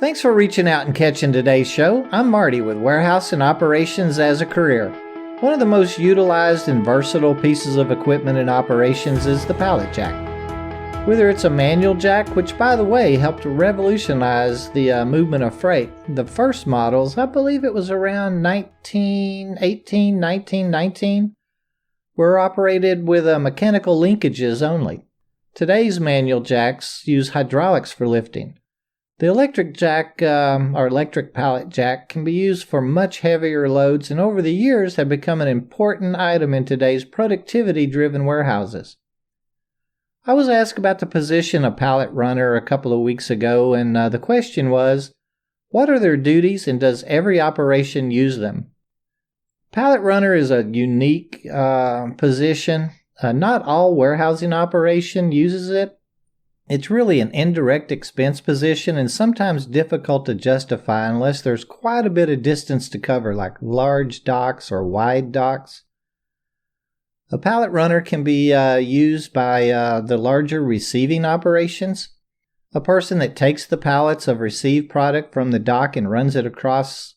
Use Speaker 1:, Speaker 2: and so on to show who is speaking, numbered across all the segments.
Speaker 1: Thanks for reaching out and catching today's show. I'm Marty with Warehouse and Operations as a Career. One of the most utilized and versatile pieces of equipment in operations is the pallet jack. Whether it's a manual jack, which by the way helped revolutionize the movement of freight. The first models, I believe it was around 1918, 1919, were operated with mechanical linkages only. Today's manual jacks use hydraulics for lifting. The electric jack, or electric pallet jack, can be used for much heavier loads and over the years have become an important item in today's productivity-driven warehouses. I was asked about the position of Pallet Runner a couple of weeks ago, and the question was, what are their duties and does every operation use them? Pallet Runner is a unique position. Not all warehousing operation uses it. It's really an indirect expense position and sometimes difficult to justify unless there's quite a bit of distance to cover, like large docks or wide docks. A pallet runner can be used by the larger receiving operations. A person that takes the pallets of received product from the dock and runs it across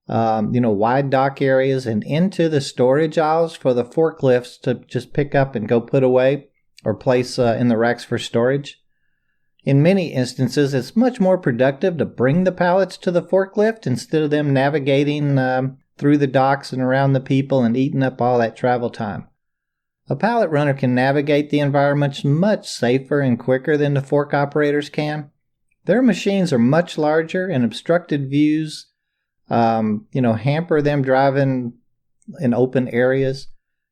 Speaker 1: wide dock areas and into the storage aisles for the forklifts to just pick up and go put away or place in the racks for storage. In many instances, it's much more productive to bring the pallets to the forklift instead of them navigating through the docks and around the people and eating up all that travel time. A pallet runner can navigate the environment much safer and quicker than the fork operators can. Their machines are much larger and obstructed views hamper them driving in open areas,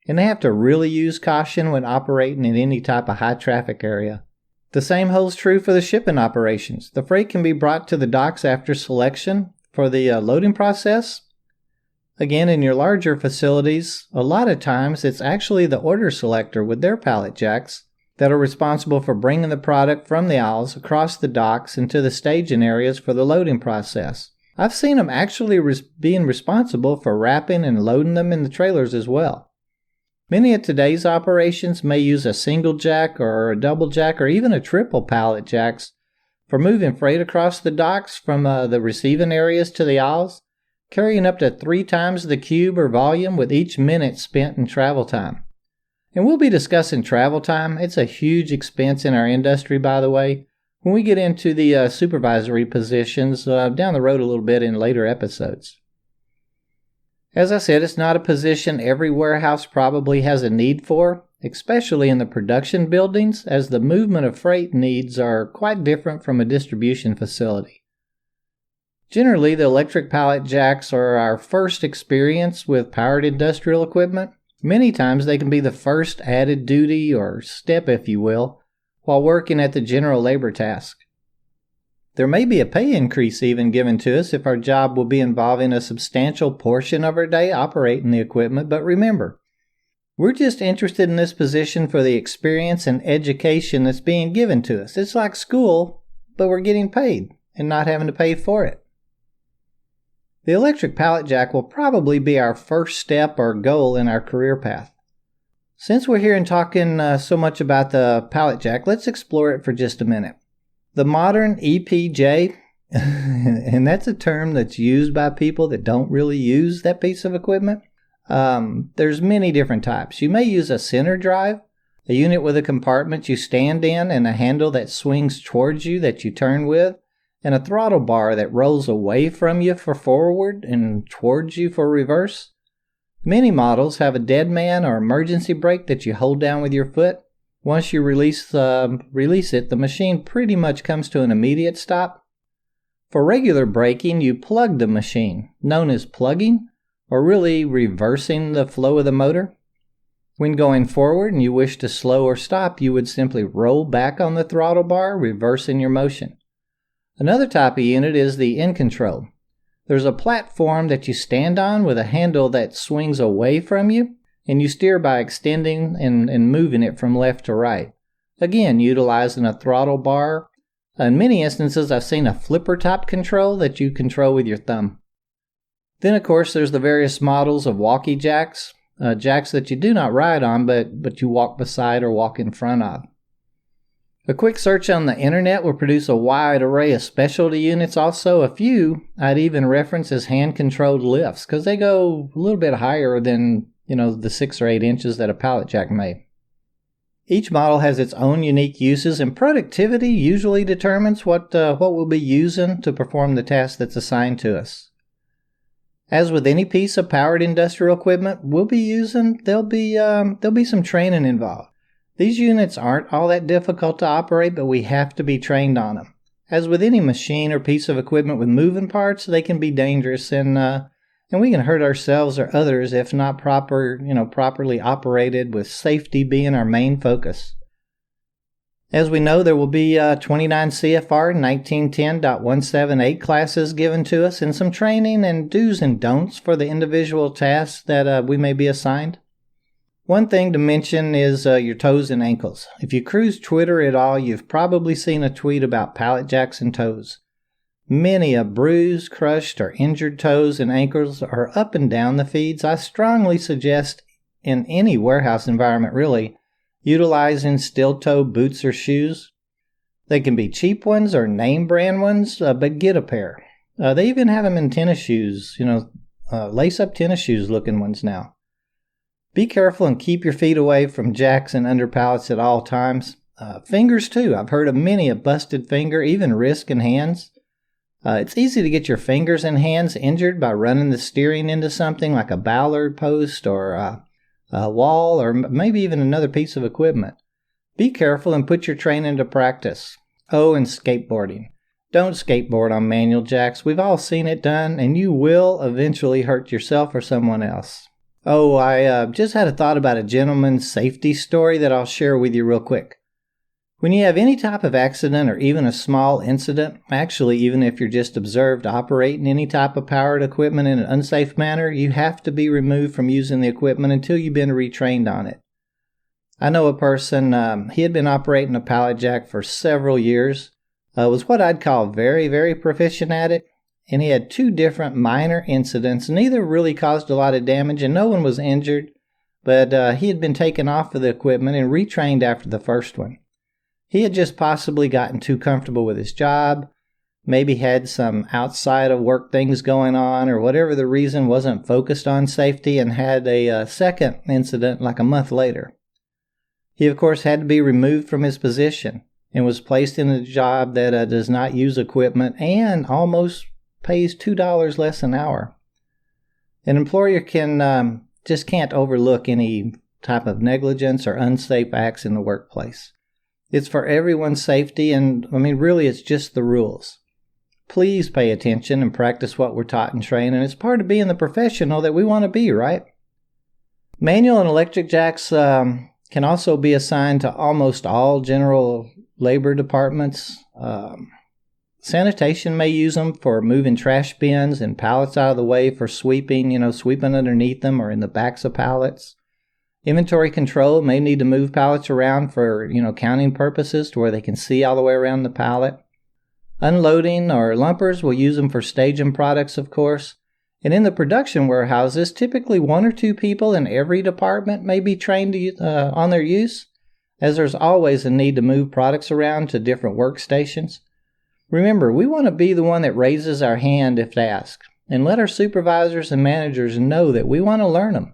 Speaker 1: and they have to really use caution when operating in any type of high traffic area. The same holds true for the shipping operations. The freight can be brought to the docks after selection for the loading process. Again, in your larger facilities, a lot of times it's actually the order selector with their pallet jacks that are responsible for bringing the product from the aisles across the docks into the staging areas for the loading process. I've seen them actually being responsible for wrapping and loading them in the trailers as well. Many of today's operations may use a single jack or a double jack or even a triple pallet jacks for moving freight across the docks from the receiving areas to the aisles, carrying up to 3 times the cube or volume with each minute spent in travel time. And we'll be discussing travel time. It's a huge expense in our industry, by the way, when we get into the supervisory positions down the road a little bit in later episodes. As I said, it's not a position every warehouse probably has a need for, especially in the production buildings, as the movement of freight needs are quite different from a distribution facility. Generally, the electric pallet jacks are our first experience with powered industrial equipment. Many times they can be the first added duty or step, if you will, while working at the general labor task. There may be a pay increase even given to us if our job will be involving a substantial portion of our day operating the equipment, but remember, we're just interested in this position for the experience and education that's being given to us. It's like school, but we're getting paid and not having to pay for it. The electric pallet jack will probably be our first step or goal in our career path. Since we're here and talking so much about the pallet jack, let's explore it for just a minute. The modern EPJ, and that's a term that's used by people that don't really use that piece of equipment. There's many different types. You may use a center drive, a unit with a compartment you stand in and a handle that swings towards you that you turn with, and a throttle bar that rolls away from you for forward and towards you for reverse. Many models have a dead man or emergency brake that you hold down with your foot. Once you release it, the machine pretty much comes to an immediate stop. For regular braking, you plug the machine, known as plugging, or really reversing the flow of the motor. When going forward and you wish to slow or stop, you would simply roll back on the throttle bar, reversing your motion. Another type of unit is the in control. There's a platform that you stand on with a handle that swings away from you, and you steer by extending and moving it from left to right. Again, utilizing a throttle bar. In many instances, I've seen a flipper type control that you control with your thumb. Then, of course, there's the various models of walkie jacks, jacks that you do not ride on, but you walk beside or walk in front of. A quick search on the internet will produce a wide array of specialty units. Also, a few I'd even reference as hand-controlled lifts because they go a little bit higher than, the 6 or 8 inches that a pallet jack may. Each model has its own unique uses, and productivity usually determines what we'll be using to perform the task that's assigned to us. As with any piece of powered industrial equipment we'll be using, there'll be some training involved. These units aren't all that difficult to operate, but we have to be trained on them. As with any machine or piece of equipment with moving parts, they can be dangerous and we can hurt ourselves or others if not properly operated, with safety being our main focus. As we know, there will be 29 CFR 1910.178 classes given to us and some training and do's and don'ts for the individual tasks that we may be assigned. One thing to mention is your toes and ankles. If you cruise Twitter at all, you've probably seen a tweet about pallet jacks and toes. Many a bruised, crushed, or injured toes and ankles are up and down the feeds. I strongly suggest, in any warehouse environment really, utilizing steel-toe boots or shoes. They can be cheap ones or name brand ones, but get a pair. They even have them in tennis shoes, lace-up tennis shoes looking ones now. Be careful and keep your feet away from jacks and under pallets at all times. Fingers too. I've heard of many a busted finger, even wrist and hands. It's easy to get your fingers and hands injured by running the steering into something like a ballard post or a wall or maybe even another piece of equipment. Be careful and put your training into practice. Oh, and skateboarding. Don't skateboard on manual jacks. We've all seen it done, and you will eventually hurt yourself or someone else. Oh, I just had a thought about a gentleman's safety story that I'll share with you real quick. When you have any type of accident or even a small incident, actually even if you're just observed operating any type of powered equipment in an unsafe manner, you have to be removed from using the equipment until you've been retrained on it. I know a person, he had been operating a pallet jack for several years, was what I'd call very, very proficient at it, and he had 2 different minor incidents. Neither really caused a lot of damage and no one was injured, but he had been taken off of the equipment and retrained after the first one. He had just possibly gotten too comfortable with his job, maybe had some outside of work things going on, or whatever the reason, wasn't focused on safety and had a second incident like a month later. He, of course, had to be removed from his position and was placed in a job that does not use equipment and almost pays $2 less an hour. An employer just can't overlook any type of negligence or unsafe acts in the workplace. It's for everyone's safety, and really it's just the rules. Please pay attention and practice what we're taught in training. It's part of being the professional that we want to be, right? Manual and electric jacks can also be assigned to almost all general labor departments. Sanitation may use them for moving trash bins and pallets out of the way for sweeping, sweeping underneath them or in the backs of pallets. Inventory control may need to move pallets around for, counting purposes to where they can see all the way around the pallet. Unloading or lumpers will use them for staging products, of course. And in the production warehouses, typically 1 or 2 people in every department may be trained on their use, as there's always a need to move products around to different workstations. Remember, we want to be the one that raises our hand if asked, and let our supervisors and managers know that we want to learn them.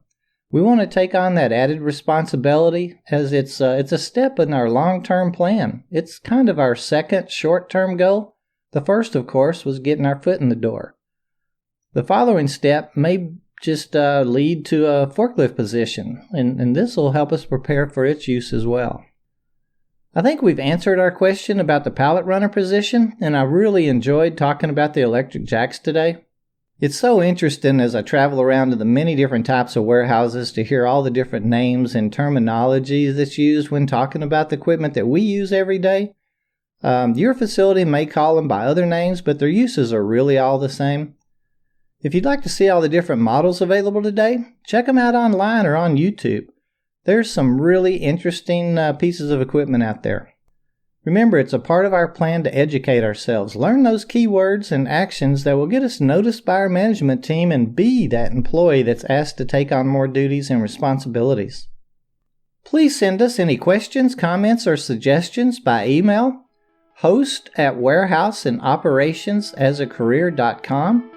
Speaker 1: We want to take on that added responsibility as it's a step in our long-term plan. It's kind of our second short-term goal. The first, of course, was getting our foot in the door. The following step may just lead to a forklift position, and this will help us prepare for its use as well. I think we've answered our question about the pallet runner position, and I really enjoyed talking about the electric jacks today. It's so interesting as I travel around to the many different types of warehouses to hear all the different names and terminology that's used when talking about the equipment that we use every day. Your facility may call them by other names, but their uses are really all the same. If you'd like to see all the different models available today, check them out online or on YouTube. There's some really interesting pieces of equipment out there. Remember, it's a part of our plan to educate ourselves, learn those keywords and actions that will get us noticed by our management team and be that employee that's asked to take on more duties and responsibilities. Please send us any questions, comments, or suggestions by email, host@warehouseandoperationsasacareer.com,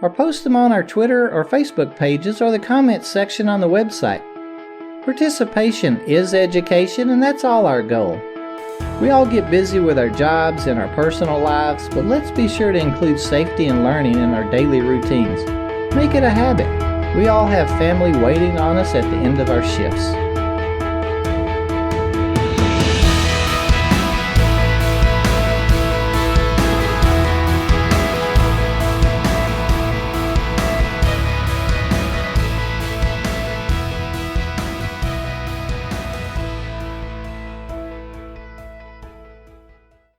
Speaker 1: or post them on our Twitter or Facebook pages or the comments section on the website. Participation is education, and that's all our goal. We all get busy with our jobs and our personal lives, but let's be sure to include safety and learning in our daily routines. Make it a habit. We all have family waiting on us at the end of our shifts.